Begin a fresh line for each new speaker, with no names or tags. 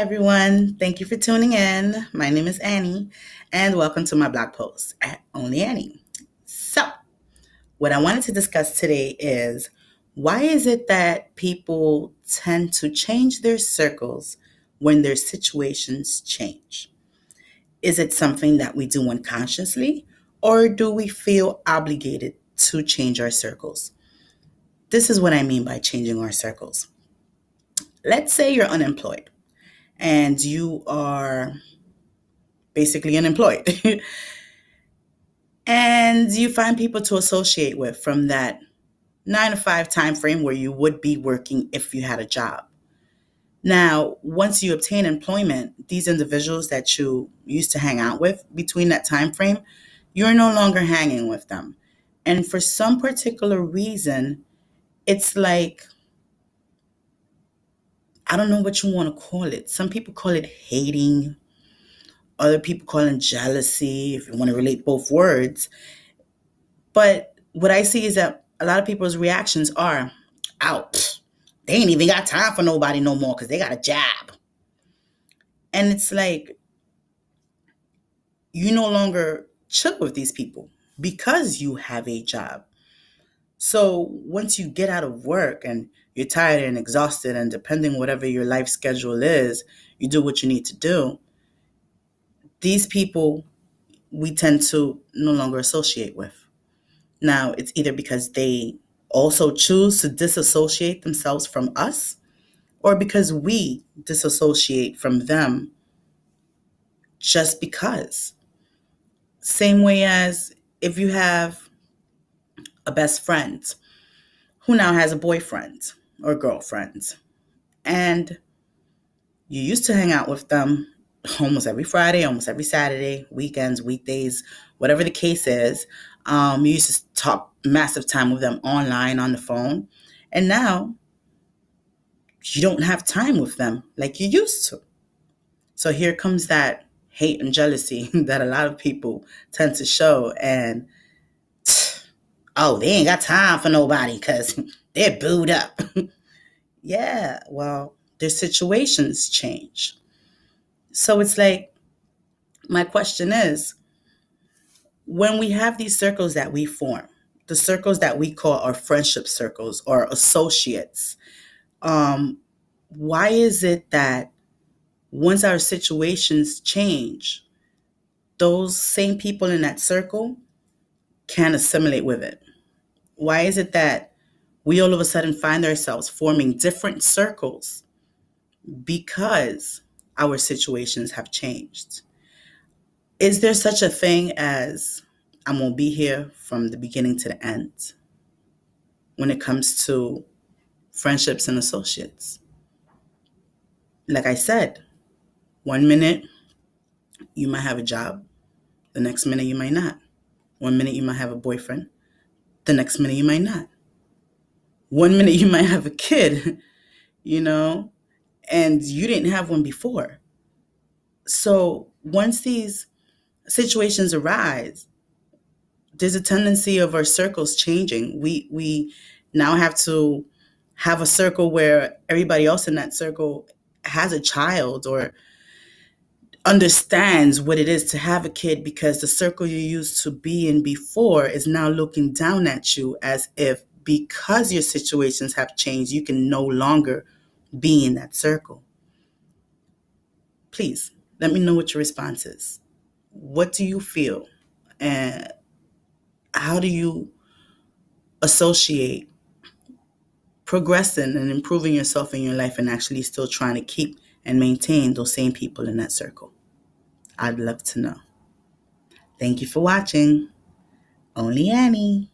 everyone. Thank you for tuning in. My name is Annie, and welcome to my blog post at OnlyAnny. So, what I wanted to discuss today is why is it that people tend to change their circles when their situations change? Is it something that we do unconsciously, or do we feel obligated to change our circles? This is what I mean by changing our circles. Let's say you're unemployed and you are basically unemployed and you find people to associate with from that 9 to 5 time frame where you would be working if you had a job. Now, once you obtain employment, these individuals that you used to hang out with between that time frame, you're no longer hanging with them. And for some particular reason, it's like, I don't know what you want to call it. Some people call it hating. Other people call it jealousy, if you want to relate both words. But what I see is that a lot of people's reactions are, out. They ain't even got time for nobody no more because they got a job. And it's like, you no longer chill with these people because you have a job. So once you get out of work and you're tired and exhausted, and depending whatever your life schedule is, you do what you need to do. These people we tend to no longer associate with. Now, it's either because they also choose to disassociate themselves from us, or because we disassociate from them just because. Same way as if you have a best friend who now has a boyfriend or girlfriend, and you used to hang out with them almost every Friday, almost every Saturday, weekends, weekdays, whatever the case is. You used to talk massive time with them online, on the phone. And now you don't have time with them like you used to. So here comes that hate and jealousy that a lot of people tend to show. And, oh, they ain't got time for nobody because they're booed up. Yeah, well, their situations change. So it's like, my question is, when we have these circles that we form, the circles that we call our friendship circles or associates, why is it that once our situations change, those same people in that circle can't assimilate with it? Why is it that we all of a sudden find ourselves forming different circles because our situations have changed? Is there such a thing as I'm going to be here from the beginning to the end when it comes to friendships and associates? Like I said, 1 minute you might have a job, the next minute you might not. 1 minute you might have a boyfriend, the next minute you might not. 1 minute you might have a kid, and you didn't have one before. So once these situations arise, there's a tendency of our circles changing. We now have to have a circle where everybody else in that circle has a child or understands what it is to have a kid, because the circle you used to be in before is now looking down at you as if because your situations have changed, you can no longer be in that circle. Please let me know what your response is. What do you feel? And how do you associate progressing and improving yourself in your life and actually still trying to keep and maintain those same people in that circle? I'd love to know. Thank you for watching. Only Annie.